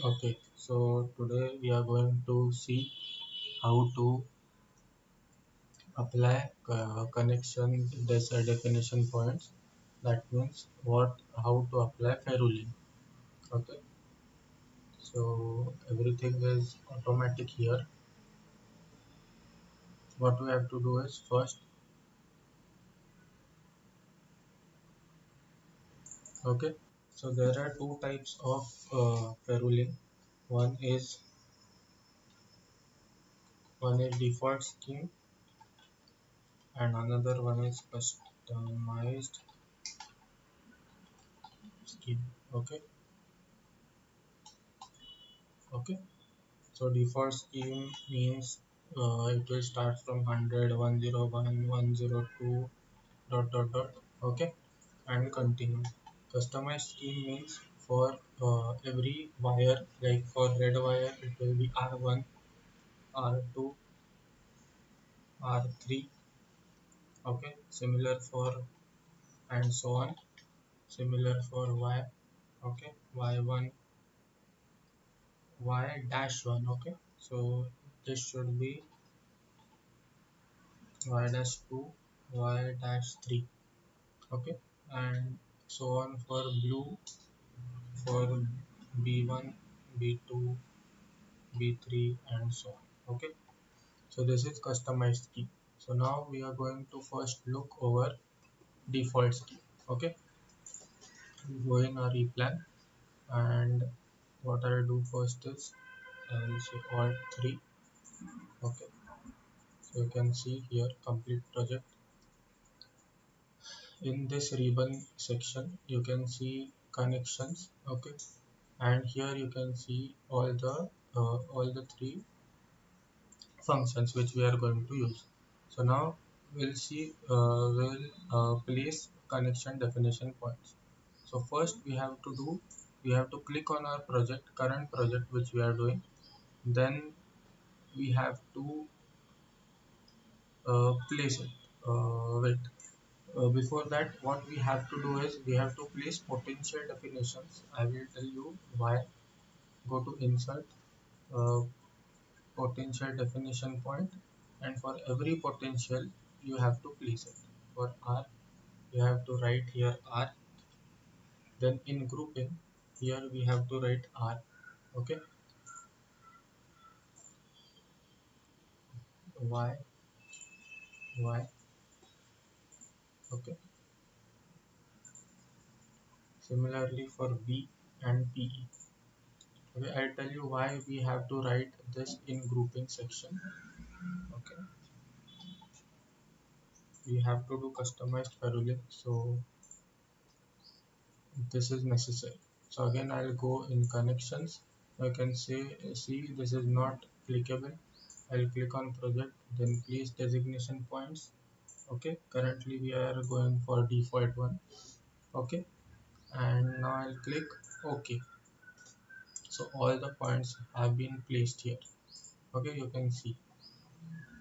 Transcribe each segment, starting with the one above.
Okay, so today we are going to see how to apply connection definition points. That means how to apply Ferrule. Okay, so everything is automatic here. What we have to do is first, okay. So there are two types of Ferrule. One is one is default scheme, and another one is customized scheme. Okay, okay. So default scheme means it will start from 100, 101, 102, dot dot dot. Okay, and continue. Customized scheme means for every wire, like for red wire, it will be R1, R2, R3. Okay, similar for and so on. Similar for Y. Okay, Y1, Y dash 1. Okay, so this should be Y dash 2, Y dash 3. Okay, and so on for blue, for b1, b2, b3, and so on. Okay, so this is customized scheme. So now we are going to first look over default scheme. Okay, go in our EPLAN, and what I'll do first is I'll say alt 3. Okay, so you can see here complete project. In this ribbon section you can see connections. Okay, and here you can see all the three functions which we are going to use. So now we'll place connection definition points. So first we have to click on our current project which we are doing. Then we have to place it. Wait. Before that, what we have to do is we have to place potential definitions. I will tell you why. Go to insert, uh, potential definition point, and for every potential you have to place it. For R you have to write here R, then in grouping here we have to write R. Okay, Y, Y. Okay, similarly for B and PE. Okay, I'll tell you why we have to write this in grouping section. Okay, we have to do customized Ferrule, so this is necessary. So again I'll go in connections. I can see this is not clickable. I'll click on project, then place designation points. Okay, currently we are going for default one. Okay, and now I'll click OK. So all the points have been placed here. Okay, you can see,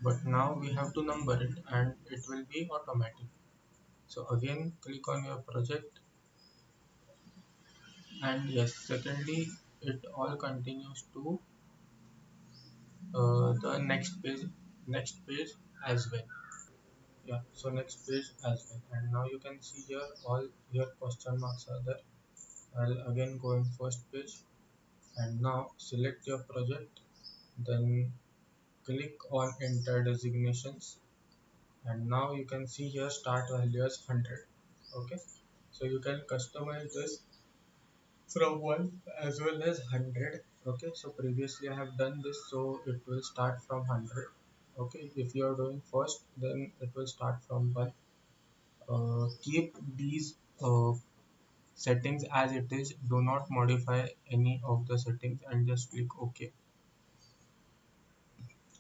but now we have to number it and it will be automatic. So again click on your project, and yes, secondly it all continues to the next page as well. Yeah, so next page as well, and now you can see here all your question marks are there. I'll again go in first page, and now select your project, then click on enter designations, and now you can see here start value as 100. Okay, so you can customize this from 1 as well as 100. Okay, so previously I have done this, so it will start from 100. Okay, if you are doing first, then it will start from 1. Keep these settings as it is, do not modify any of the settings, and just click OK.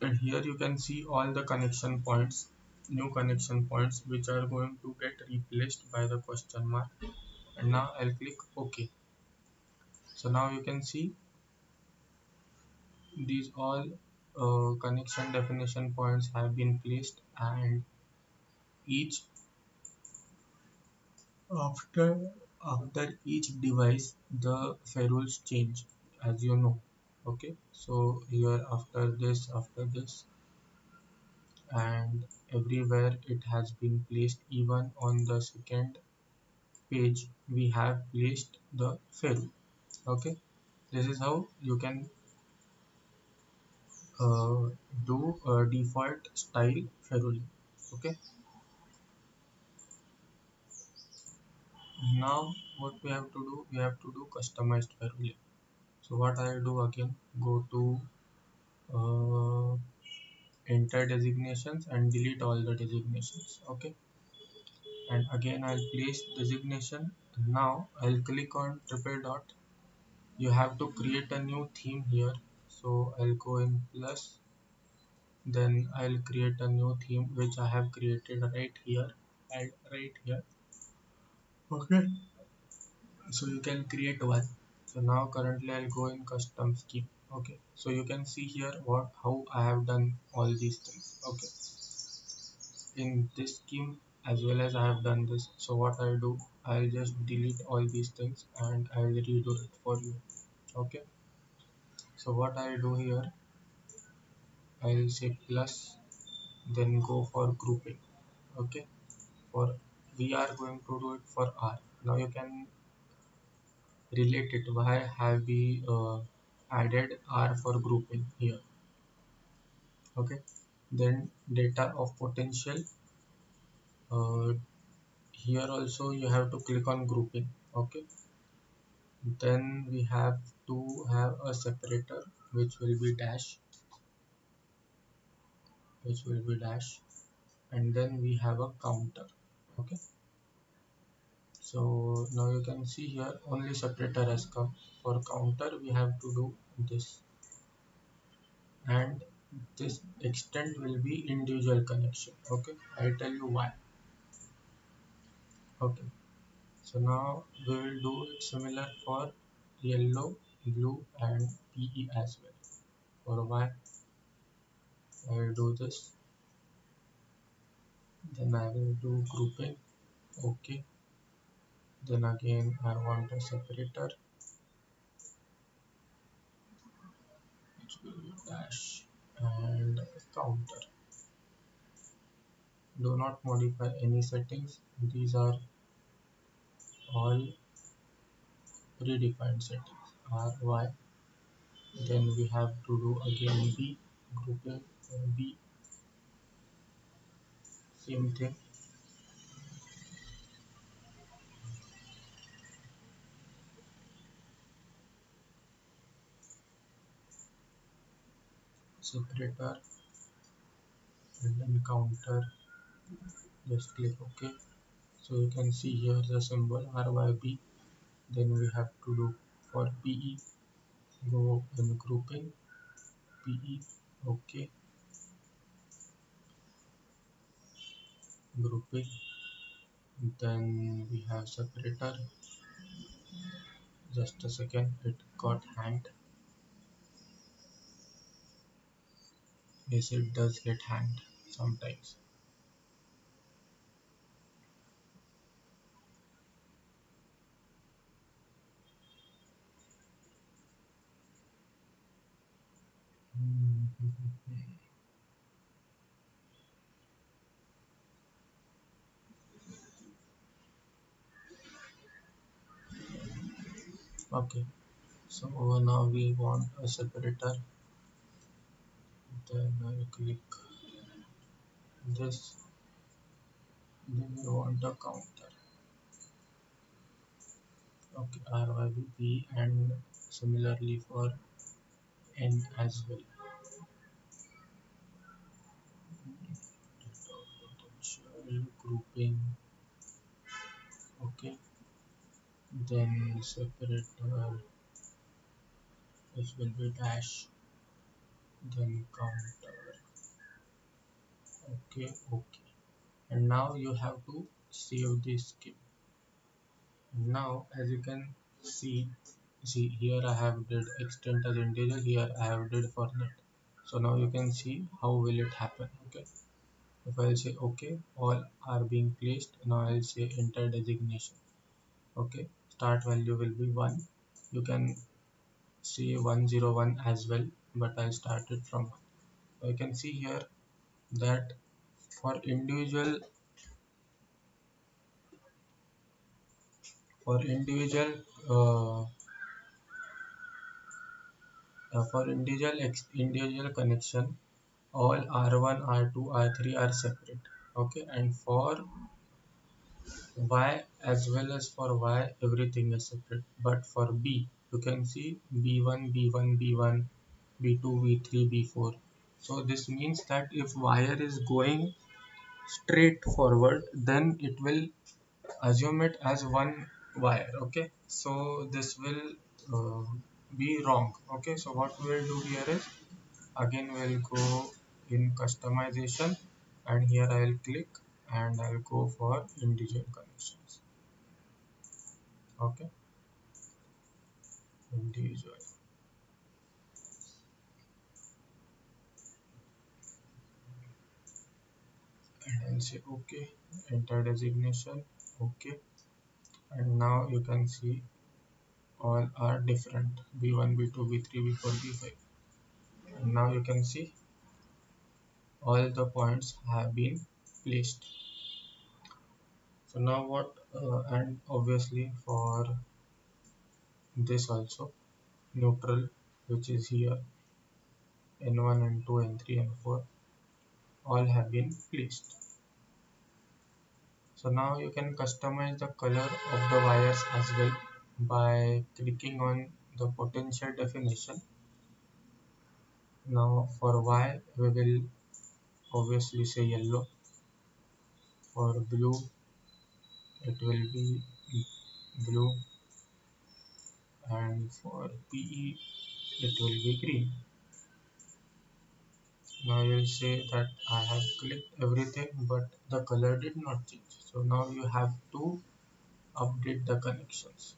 And here you can see all the connection points, new connection points, which are going to get replaced by the question mark. And now I'll click OK. So now you can see these all connection definition points have been placed, and each after each device the ferrules change. as you know. Okay, so here after this and everywhere it has been placed, even on the second page we have placed the ferrule. Okay, this is how you can uh, do a default style ferrule. Okay, now what we have to do, we have to do customized ferrule. So what I'll do again, go to uh, enter designations and delete all the designations. Okay, and again I'll place designation. Now I'll click on triple dot. You have to create a new theme here, so I'll go in plus, then I'll create a new theme which I have created right here and right here. Okay, so you can create one. So now currently I'll go in custom scheme. Okay, so you can see here what how I have done all these things. Okay, in this scheme as well as I have done this. So what I'll do, I'll just delete all these things and I'll redo it for you. Okay, so what I'll do here, I'll say plus, then go for grouping. Okay, for we are going to do it for R. Now you can relate it. Why have we added R for grouping here? Okay, then data of potential. Uh, Here also you have to click on grouping. Okay, then we have to have a separator which will be dash, and then we have a counter. Okay, so now you can see here only separator has come. For counter we have to do this, and this extent will be individual connection. Okay, I'll tell you why. Okay, so now we will do it similar for yellow, blue and PE as well. For why I will do this, then I will do grouping. Okay, then again I want a separator which will be dash and counter. Do not modify any settings, these are all predefined settings. RY, then we have to do again B, grouping B, same thing, separator and then counter, just click OK. So you can see here the symbol RYB. Then we have to do for PE, go in grouping PE, OK, grouping, then we have separator. Just a second, it got hanged. Yes, it does get hanged sometimes. Okay, so now we want a separator, then I click this, then we want a counter. Okay, RYB and similarly for N as well. Potential grouping. Okay, then separator, which will be dash, then counter. Okay, okay, and now you have to save this scheme. Now as you can see here I have did extent as integer, here I have did for net. So now you can see how will it happen. Okay, if I'll say okay, all are being placed. Now I'll say enter designation. Okay, start value will be 1. You can say 101 as well, but I started from 1. So you can see here that for individual for individual uh, individual connection, all R1, R2, R3 are separate. Okay, and for Y as well as for Y, everything is separate. But for B, you can see B1, B1, B1, B2, B3, B4. So this means that if wire is going straight forward, then it will assume it as one wire. Okay, so this will be wrong. Okay, so what we will do here is, again we'll go in customization, and here I'll click and I'll go for individual connections. Okay, individual, and I'll say okay, enter designation. Okay, and now you can see all are different: b1, b2, b3, b4, b5. And now you can see all the points have been placed. So now what, and obviously for this also, neutral, which is here, n1, n2, n3, n4, all have been placed. So now you can customize the color of the wires as well by clicking on the potential definition. Now for Y we will obviously say yellow, for blue it will be blue, and for PE it will be green. Now you will say that I have clicked everything but the color did not change. So now you have to update the connections.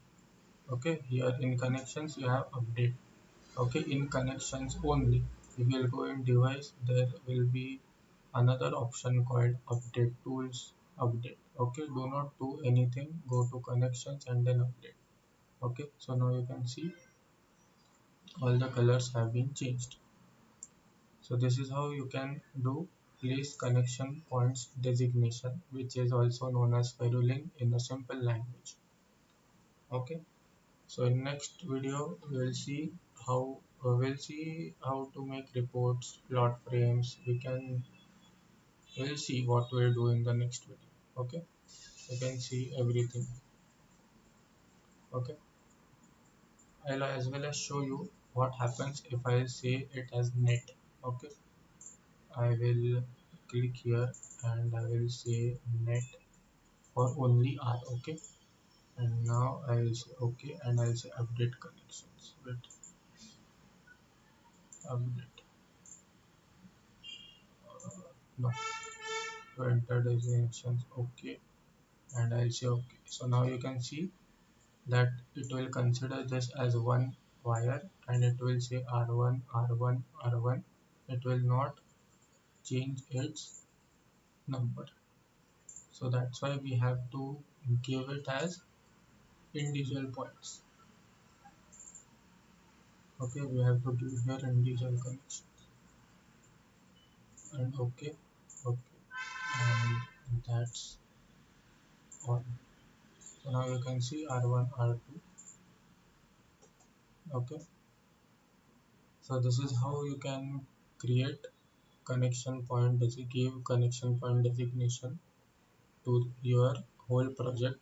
Okay, here in connections you have update. Okay, in connections only, if you will go in device, there will be another option called update tools, update. Okay, do not do anything, go to connections and then update. Okay, so now you can see all the colors have been changed. So this is how you can do place connection points designation, which is also known as Ferruling in a simple language. Okay, so in next video we'll see how to make reports, plot frames. We'll see what we'll do in the next video. Okay, you can see everything. Okay, I'll as well as show you what happens if I say it as net. Okay, I will click here and I will say net for only R. Okay, and now I will say okay, and I'll say update connections. Wait, update, no, to enter designations. Okay, and I'll say okay. So now you can see that it will consider this as one wire, and it will say R1, R1, R1. It will not change its number. So that's why we have to give it as individual points. Okay, we have to give here individual connection, and okay, okay, and that's all. So now you can see R1, R2. Okay, so this is how you can create connection point, give connection point designation to your whole project